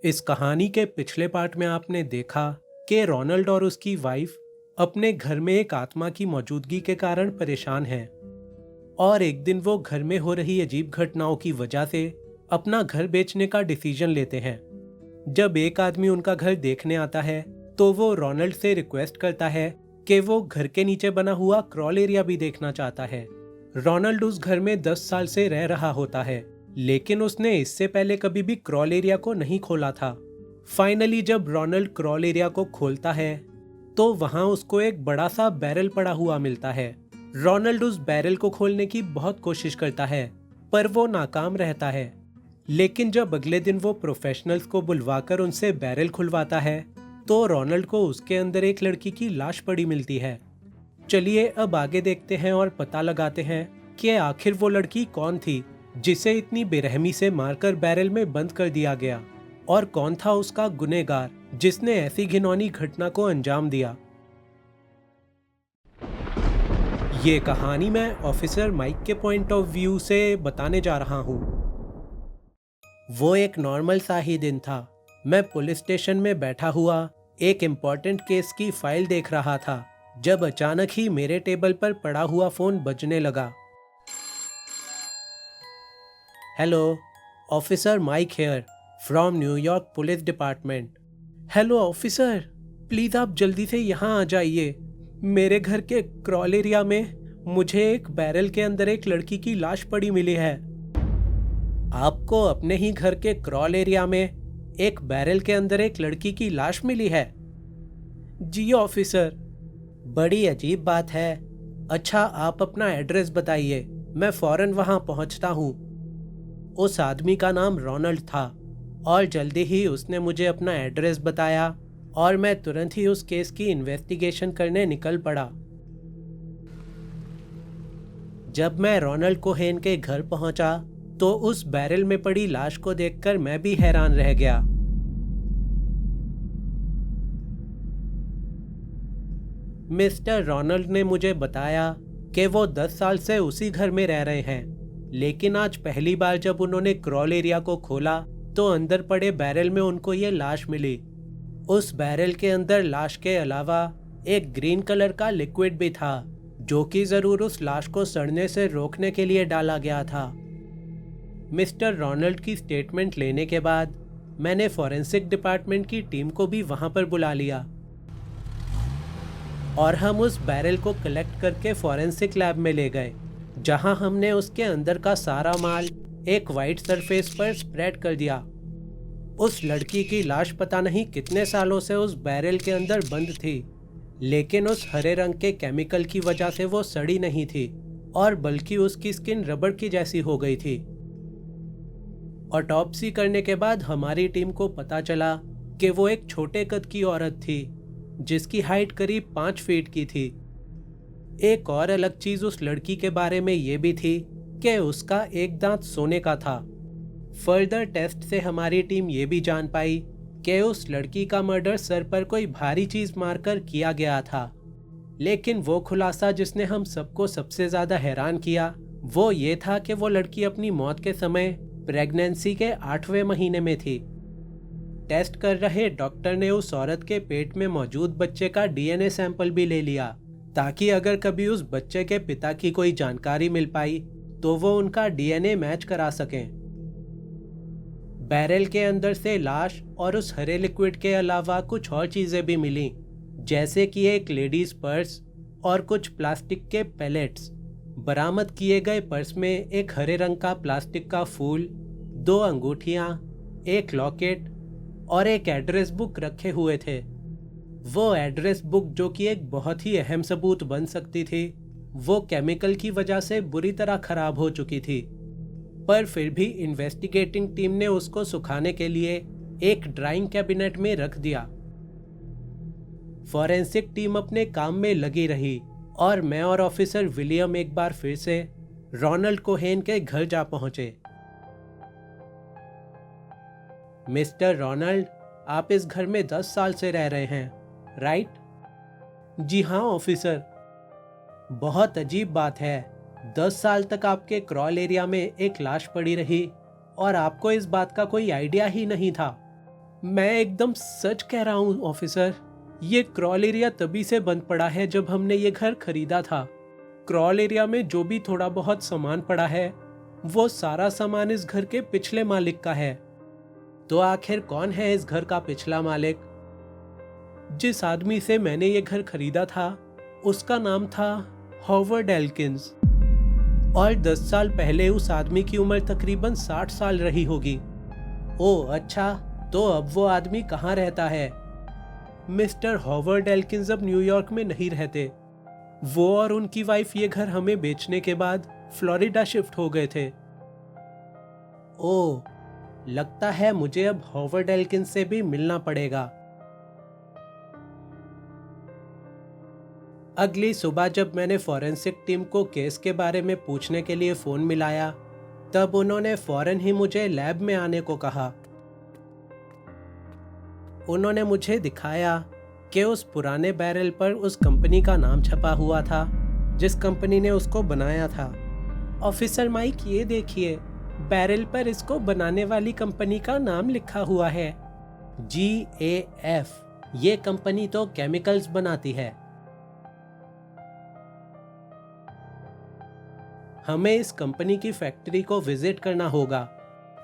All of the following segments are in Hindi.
इस कहानी के पिछले पार्ट में आपने देखा कि रोनाल्ड और उसकी वाइफ अपने घर में एक आत्मा की मौजूदगी के कारण परेशान हैं और एक दिन वो घर में हो रही अजीब घटनाओं की वजह से अपना घर बेचने का डिसीजन लेते हैं। जब एक आदमी उनका घर देखने आता है तो वो रोनाल्ड से रिक्वेस्ट करता है कि वो घर के नीचे बना हुआ क्रॉल एरिया भी देखना चाहता है। रोनाल्ड उस घर में 10 साल से रह रहा होता है, लेकिन उसने इससे पहले कभी भी क्रॉल एरिया को नहीं खोला था। फाइनली जब रोनाल्ड क्रॉल एरिया को खोलता है तो वहां उसको एक बड़ा सा बैरल पड़ा हुआ मिलता है। रोनाल्ड उस बैरल को खोलने की बहुत कोशिश करता है, पर वो नाकाम रहता है। लेकिन जब अगले दिन वो प्रोफेशनल्स को बुलवाकर उनसे बैरल खुलवाता है तो रोनाल्ड को उसके अंदर एक लड़की की लाश पड़ी मिलती है। चलिए अब आगे देखते हैं और पता लगाते हैं कि आखिर वो लड़की कौन थी जिसे इतनी बेरहमी से मारकर बैरल में बंद कर दिया गया, और कौन था उसका गुनहगार जिसने ऐसी घिनौनी घटना को अंजाम दिया। ये कहानी मैं ऑफिसर माइक के पॉइंट ऑफ व्यू से बताने जा रहा हूँ। वो एक नॉर्मल सा ही दिन था। मैं पुलिस स्टेशन में बैठा हुआ एक इम्पोर्टेंट केस की फाइल देख रहा था जब अचानक ही मेरे टेबल पर पड़ा हुआ फोन बजने लगा। Hello, officer Mike here from New York police department. Hello officer, please आप जल्दी से यहाँ आ जाइए। मेरे घर के क्रॉल एरिया में मुझे एक बैरल के अंदर एक लड़की की लाश पड़ी मिली है। आपको अपने ही घर के क्रॉल एरिया में एक बैरल के अंदर एक लड़की की लाश मिली है? जी ऑफिसर। बड़ी अजीब बात है। अच्छा, आप अपना एड्रेस बताइए, मैं फौरन वहां पहुंचता हूं। उस आदमी का नाम रोनाल्ड था और जल्दी ही उसने मुझे अपना एड्रेस बताया और मैं तुरंत ही उस केस की इन्वेस्टिगेशन करने निकल पड़ा। जब मैं रोनाल्ड कोहेन के घर पहुंचा तो उस बैरल में पड़ी लाश को देखकर मैं भी हैरान रह गया। मिस्टर रोनाल्ड ने मुझे बताया कि वो 10 साल से उसी घर में रह रहे हैं, लेकिन आज पहली बार जब उन्होंने क्रॉल एरिया को खोला तो अंदर पड़े बैरल में उनको ये लाश मिली। उस बैरल के अंदर लाश के अलावा एक ग्रीन कलर का लिक्विड भी था, जो कि जरूर उस लाश को सड़ने से रोकने के लिए डाला गया था। मिस्टर रोनाल्ड की स्टेटमेंट लेने के बाद मैंने फॉरेंसिक डिपार्टमेंट की टीम को भी वहां पर बुला लिया और हम उस बैरल को कलेक्ट करके फॉरेंसिक लैब में ले गए, जहां हमने उसके अंदर का सारा माल एक वाइट सरफेस पर स्प्रेड कर दिया। उस लड़की की लाश पता नहीं कितने सालों से उस बैरल के अंदर बंद थी, लेकिन उस हरे रंग के केमिकल की वजह से वो सड़ी नहीं थी और बल्कि उसकी स्किन रबड़ की जैसी हो गई थी। ऑटोप्सी करने के बाद हमारी टीम को पता चला कि वो एक छोटे कद की औरत थी जिसकी हाइट करीब 5 फीट की थी। एक और अलग चीज उस लड़की के बारे में ये भी थी कि उसका एक दांत सोने का था। फर्दर टेस्ट से हमारी टीम ये भी जान पाई कि उस लड़की का मर्डर सर पर कोई भारी चीज मारकर किया गया था। लेकिन वो खुलासा जिसने हम सबको सबसे ज्यादा हैरान किया वो ये था कि वो लड़की अपनी मौत के समय प्रेगनेंसी के 8वें महीने में थी। टेस्ट कर रहे डॉक्टर ने उस औरत के पेट में मौजूद बच्चे का डीएनए सैंपल भी ले लिया, ताकि अगर कभी उस बच्चे के पिता की कोई जानकारी मिल पाई तो वो उनका डीएनए मैच करा सकें। बैरल के अंदर से लाश और उस हरे लिक्विड के अलावा कुछ और चीजें भी मिली, जैसे कि एक लेडीज पर्स और कुछ प्लास्टिक के पैलेट्स। बरामद किए गए पर्स में एक हरे रंग का प्लास्टिक का फूल, 2 अंगूठियां, एक लॉकेट और एक एड्रेस बुक रखे हुए थे। वो एड्रेस बुक, जो कि एक बहुत ही अहम सबूत बन सकती थी, वो केमिकल की वजह से बुरी तरह खराब हो चुकी थी, पर फिर भी इन्वेस्टिगेटिंग टीम ने उसको सुखाने के लिए एक ड्राइंग कैबिनेट में रख दिया। फॉरेंसिक टीम अपने काम में लगी रही और मैं और ऑफिसर विलियम एक बार फिर से रोनाल्ड कोहेन के घर जा पहुंचे। मिस्टर रोनाल्ड, आप इस घर में 10 साल से रह रहे हैं, राइट? जी हाँ ऑफिसर। बहुत अजीब बात है, 10 साल तक आपके क्रॉल एरिया में एक लाश पड़ी रही और आपको इस बात का कोई आइडिया ही नहीं था। मैं एकदम सच कह रहा हूँ ऑफिसर। ये क्रॉल एरिया तभी से बंद पड़ा है जब हमने ये घर खरीदा था। क्रॉल एरिया में जो भी थोड़ा बहुत सामान पड़ा है वो सारा सामान इस घर के पिछले मालिक का है। तो आखिर कौन है इस घर का पिछला मालिक? जिस आदमी से मैंने ये घर खरीदा था उसका नाम था हॉवर्ड एल्किंस, और 10 साल पहले उस आदमी की उम्र तकरीबन 60 साल रही होगी। ओह अच्छा, तो अब वो आदमी कहाँ रहता है? मिस्टर हॉवर्ड एल्किंस अब न्यूयॉर्क में नहीं रहते। वो और उनकी वाइफ ये घर हमें बेचने के बाद फ्लोरिडा शिफ्ट हो गए थे। ओह, लगता है मुझे अब हॉवर्ड एल्किंस से भी मिलना पड़ेगा। अगली सुबह जब मैंने फॉरेंसिक टीम को केस के बारे में पूछने के लिए फोन मिलाया, तब उन्होंने फौरन ही मुझे लैब में आने को कहा। उन्होंने मुझे दिखाया कि उस पुराने बैरल पर उस कंपनी का नाम छपा हुआ था जिस कंपनी ने उसको बनाया था। ऑफिसर माइक, ये देखिए, बैरल पर इसको बनाने वाली कंपनी का नाम लिखा हुआ है, GAF। ये कंपनी तो केमिकल्स बनाती है। हमें इस कंपनी की फैक्ट्री को विजिट करना होगा।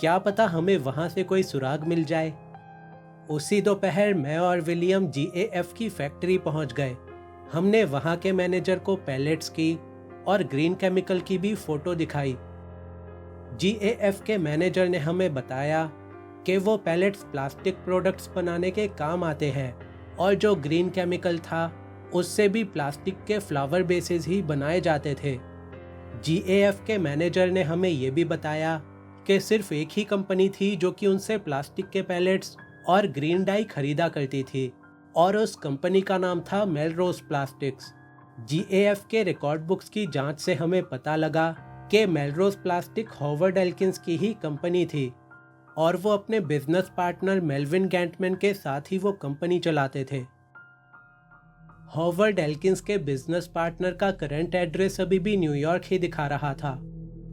क्या पता हमें वहां से कोई सुराग मिल जाए। उसी दोपहर मैं और विलियम GAF की फैक्ट्री पहुंच गए। हमने वहां के मैनेजर को पैलेट्स की और ग्रीन केमिकल की भी फोटो दिखाई। GAF के मैनेजर ने हमें बताया कि वो पैलेट्स प्लास्टिक प्रोडक्ट्स बनाने के काम आते हैं, और जो ग्रीन केमिकल था उससे भी प्लास्टिक के फ्लावर बेसेस ही बनाए जाते थे। GAF के मैनेजर ने हमें ये भी बताया कि सिर्फ एक ही कंपनी थी जो कि उनसे प्लास्टिक के पैलेट्स और ग्रीन डाई खरीदा करती थी, और उस कंपनी का नाम था मेलरोज प्लास्टिक्स। GAF के रिकॉर्ड बुक्स की जांच से हमें पता लगा कि मेलरोज प्लास्टिक हॉवर्ड एल्किंस की ही कंपनी थी, और वो अपने बिजनेस पार्टनर मेल्विन गैंटमैन के साथ ही वो कंपनी चलाते थे। हॉवर्ड एल्किंस के बिजनेस पार्टनर का करंट एड्रेस अभी भी न्यूयॉर्क ही दिखा रहा था,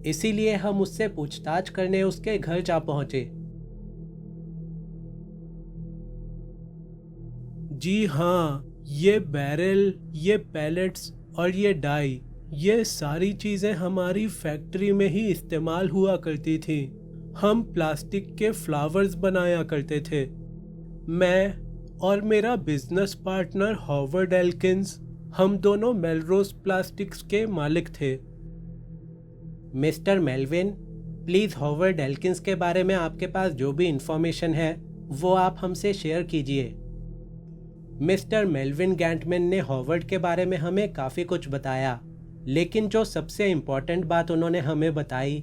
इसीलिए हम उससे पूछताछ करने उसके घर जा पहुंचे। जी हाँ, ये बैरल, ये पैलेट्स और ये डाई, ये सारी चीजें हमारी फैक्ट्री में ही इस्तेमाल हुआ करती थी। हम प्लास्टिक के फ्लावर्स बनाया करते थे। मैं और मेरा बिजनेस पार्टनर हॉवर्ड एल्किंस, हम दोनों मेलरोज प्लास्टिक्स के मालिक थे। Mister Melvin, please Howard Elkins के बारे में आपके पास जो भी इंफॉर्मेशन है वो आप हमसे शेयर कीजिए। मिस्टर मेल्विन गैंटमैन ने हॉवर्ड के बारे में हमें काफ़ी कुछ बताया, लेकिन जो सबसे इम्पोर्टेंट बात उन्होंने हमें बताई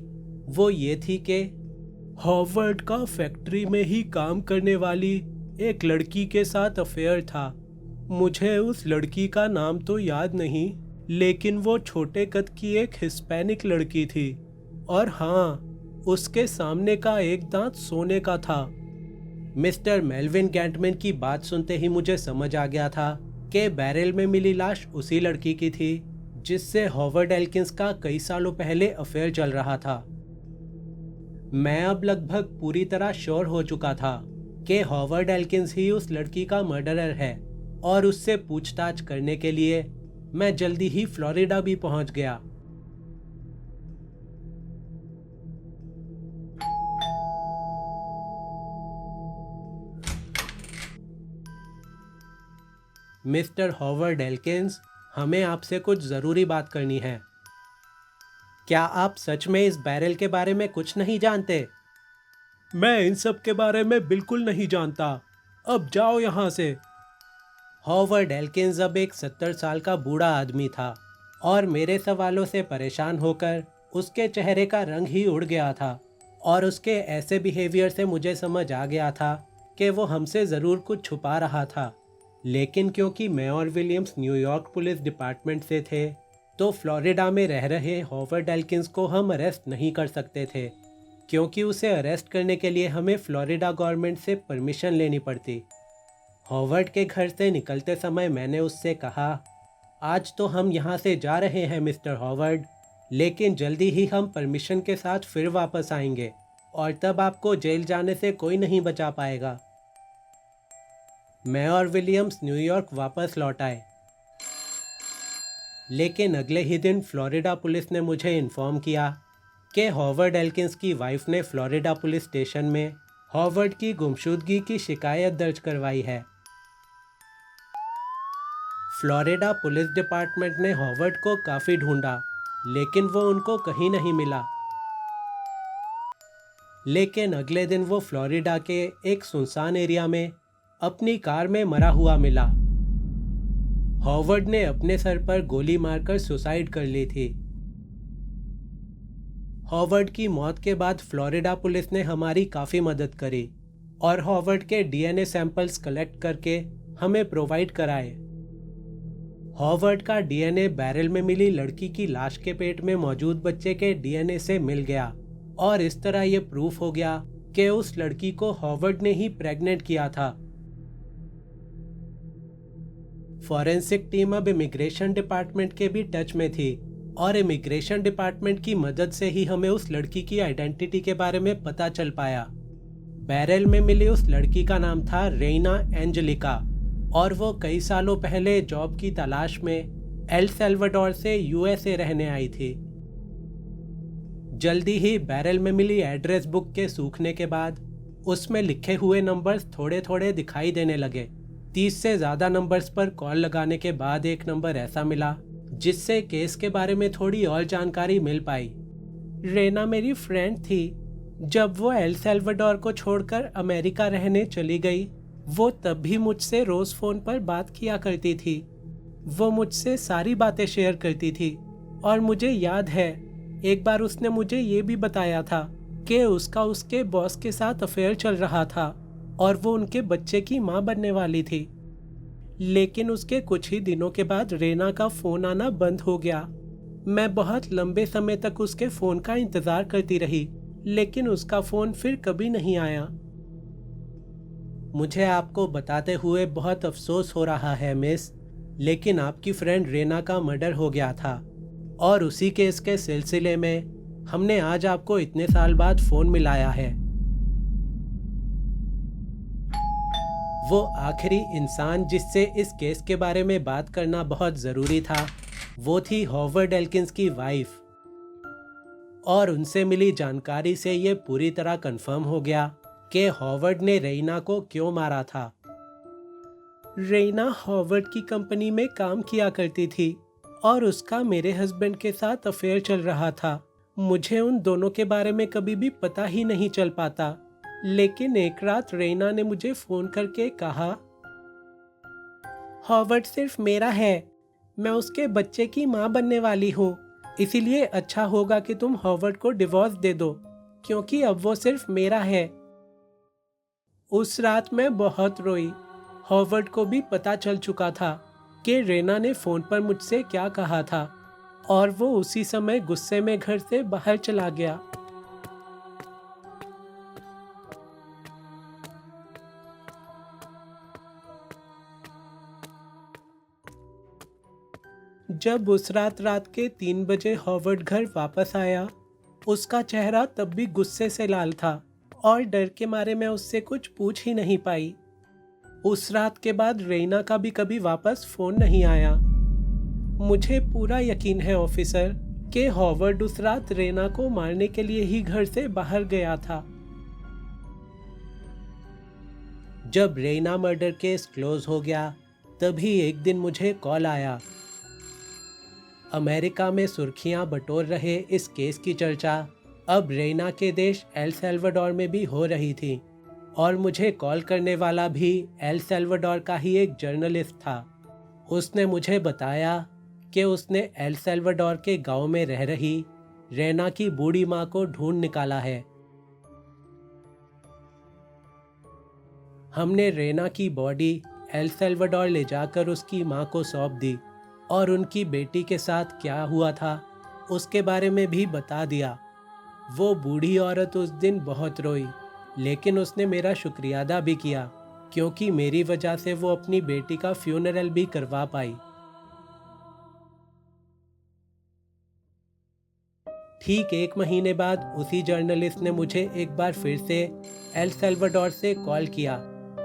वो ये थी कि हॉवर्ड का फैक्ट्री में ही काम करने वाली एक लड़की के साथ अफेयर था। मुझे उस लड़की का नाम तो याद नहीं, लेकिन वो छोटे कद की एक हिस्पैनिक लड़की थी, और हाँ, उसके सामने का एक दांत सोने का था। मिस्टर मेल्विन गैंटमैन की बात सुनते ही मुझे समझ आ गया था कि बैरल में मिली लाश उसी लड़की की थी जिससे हॉवर्ड एल्किंस का कई सालों पहले अफेयर चल रहा था। मैं अब लगभग पूरी तरह श्योर हो चुका था कि हॉवर्ड एल्किंस ही उस लड़की का मर्डरर है, और उससे पूछताछ करने के लिए मैं जल्दी ही फ्लोरिडा भी पहुंच गया। मिस्टर हॉवर्ड एल्किंस, हमें आपसे कुछ ज़रूरी बात करनी है। क्या आप सच में इस बैरल के बारे में कुछ नहीं जानते? मैं इन सब के बारे में बिल्कुल नहीं जानता। अब जाओ यहाँ से। हॉवर्ड एल्किंस अब एक 70 साल का बूढ़ा आदमी था, और मेरे सवालों से परेशान होकर उसके चेहरे का रंग ही उड़ गया था, और उसके ऐसे बिहेवियर से मुझे समझ आ गया था कि वो हमसे ज़रूर कुछ छुपा रहा था। लेकिन क्योंकि मैं और विलियम्स न्यूयॉर्क पुलिस डिपार्टमेंट से थे, तो फ्लोरिडा में रह रहे हॉवर्ड एल्किंस को हम अरेस्ट नहीं कर सकते थे, क्योंकि उसे अरेस्ट करने के लिए हमें फ्लोरिडा गवर्नमेंट से परमिशन लेनी पड़ती। हॉवर्ड के घर से निकलते समय मैंने उससे कहा, आज तो हम यहाँ से जा रहे हैं मिस्टर हॉवर्ड, लेकिन जल्दी ही हम परमिशन के साथ फिर वापस आएंगे, और तब आपको जेल जाने से कोई नहीं बचा पाएगा। मैं और विलियम्स न्यूयॉर्क वापस लौट आए, लेकिन अगले ही दिन फ्लोरिडा पुलिस ने मुझे इन्फॉर्म किया कि हॉवर्ड एल्किंस की वाइफ ने फ्लोरिडा पुलिस स्टेशन में हॉवर्ड की गुमशुदगी की शिकायत दर्ज करवाई है। फ्लोरिडा पुलिस डिपार्टमेंट ने हॉवर्ड को काफ़ी ढूंढा, लेकिन वो उनको कहीं नहीं मिला। लेकिन अगले दिन वो फ्लोरिडा के एक सुनसान एरिया में अपनी कार में मरा हुआ मिला। हॉवर्ड ने अपने सर पर गोली मारकर सुसाइड कर ली थी। हॉवर्ड की मौत के बाद फ्लोरिडा पुलिस ने हमारी काफ़ी मदद करी और हॉवर्ड के डीएनए सैंपल्स कलेक्ट करके हमें प्रोवाइड कराए। हॉवर्ड का डीएनए बैरल में मिली लड़की की लाश के पेट में मौजूद बच्चे के डीएनए से मिल गया और इस तरह ये प्रूफ हो गया कि उस लड़की को हॉवर्ड ने ही प्रेग्नेंट किया था। फॉरेंसिक टीम अब इमिग्रेशन डिपार्टमेंट के भी टच में थी और इमिग्रेशन डिपार्टमेंट की मदद से ही हमें उस लड़की की आइडेंटिटी के बारे में पता चल पाया। बैरल में मिली उस लड़की का नाम था रेना एंजेलिका और वो कई सालों पहले जॉब की तलाश में एल सल्वाडोर से यूएसए रहने आई थी। जल्दी ही बैरल में मिली एड्रेस बुक के सूखने के बाद उसमें लिखे हुए नंबर्स थोड़े थोड़े दिखाई देने लगे। 30 से ज़्यादा नंबर्स पर कॉल लगाने के बाद एक नंबर ऐसा मिला जिससे केस के बारे में थोड़ी और जानकारी मिल पाई। रेना मेरी फ्रेंड थी। जब वो एल सल्वाडोर को छोड़कर अमेरिका रहने चली गई, वो तब भी मुझसे रोज़ फ़ोन पर बात किया करती थी। वो मुझसे सारी बातें शेयर करती थी और मुझे याद है एक बार उसने मुझे ये भी बताया था कि उसका उसके बॉस के साथ अफेयर चल रहा था और वो उनके बच्चे की माँ बनने वाली थी। लेकिन उसके कुछ ही दिनों के बाद रेना का फ़ोन आना बंद हो गया। मैं बहुत लंबे समय तक उसके फ़ोन का इंतज़ार करती रही, लेकिन उसका फ़ोन फिर कभी नहीं आया। मुझे आपको बताते हुए बहुत अफसोस हो रहा है मिस, लेकिन आपकी फ्रेंड रेना का मर्डर हो गया था और उसी केस के सिलसिले में हमने आज आपको इतने साल बाद फ़ोन मिलाया है। वो आखिरी इंसान जिससे इस केस के बारे में बात करना बहुत ज़रूरी था, वो थी हॉवर्ड एल्किंस की वाइफ। और उनसे मिली जानकारी से ये पूरी तरह कंफर्म हो गया कि हॉवर्ड ने रेना को क्यों मारा था। रेना हॉवर्ड की कंपनी में काम किया करती थी और उसका मेरे हस्बैंड के साथ अफेयर चल रहा था। मुझे उन दोनों के बारे में कभी भी पता ही नहीं चल पाता, लेकिन एक रात रेना ने मुझे फ़ोन करके कहा, हॉवर्ड सिर्फ मेरा है, मैं उसके बच्चे की माँ बनने वाली हूँ, इसीलिए अच्छा होगा कि तुम हॉवर्ड को डिवोर्स दे दो, क्योंकि अब वो सिर्फ मेरा है। उस रात मैं बहुत रोई। हॉवर्ड को भी पता चल चुका था कि रेना ने फ़ोन पर मुझसे क्या कहा था और वो उसी समय गुस्से में घर से बाहर चला गया। जब उस रात के 3 बजे हॉवर्ड घर वापस आया, उसका चेहरा तब भी गुस्से से लाल था और डर के मारे मैं उससे कुछ पूछ ही नहीं पाई। उस रात के बाद रेना का भी कभी वापस फ़ोन नहीं आया। मुझे पूरा यकीन है ऑफिसर कि हॉवर्ड उस रात रेना को मारने के लिए ही घर से बाहर गया था। जब रेना मर्डर केस क्लोज हो गया, तभी एक दिन मुझे कॉल आया। अमेरिका में सुर्खियां बटोर रहे इस केस की चर्चा अब रेना के देश एल सल्वाडोर में भी हो रही थी और मुझे कॉल करने वाला भी एल सल्वाडोर का ही एक जर्नलिस्ट था। उसने मुझे बताया कि उसने एल सल्वाडोर के गांव में रह रही रेना की बूढ़ी माँ को ढूंढ निकाला है। हमने रेना की बॉडी एल सल्वाडोर ले जाकर उसकी माँ को सौंप दी और उनकी बेटी के साथ क्या हुआ था उसके बारे में भी बता दिया। वो बूढ़ी औरत उस दिन बहुत रोई, लेकिन उसने मेरा शुक्रिया अदा भी किया क्योंकि मेरी वजह से वो अपनी बेटी का फ्यूनरल भी करवा पाई। ठीक 1 महीने बाद उसी जर्नलिस्ट ने मुझे एक बार फिर से एल सल्वाडोर से कॉल किया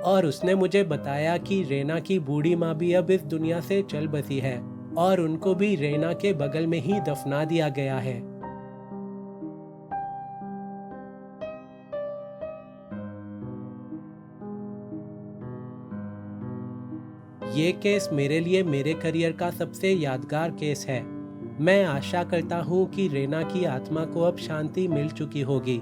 और उसने मुझे बताया कि रेना की बूढ़ी माँ भी अब इस दुनिया से चल बसी है और उनको भी रेना के बगल में ही दफना दिया गया है। ये केस मेरे लिए मेरे करियर का सबसे यादगार केस है। मैं आशा करता हूँ कि रेना की आत्मा को अब शांति मिल चुकी होगी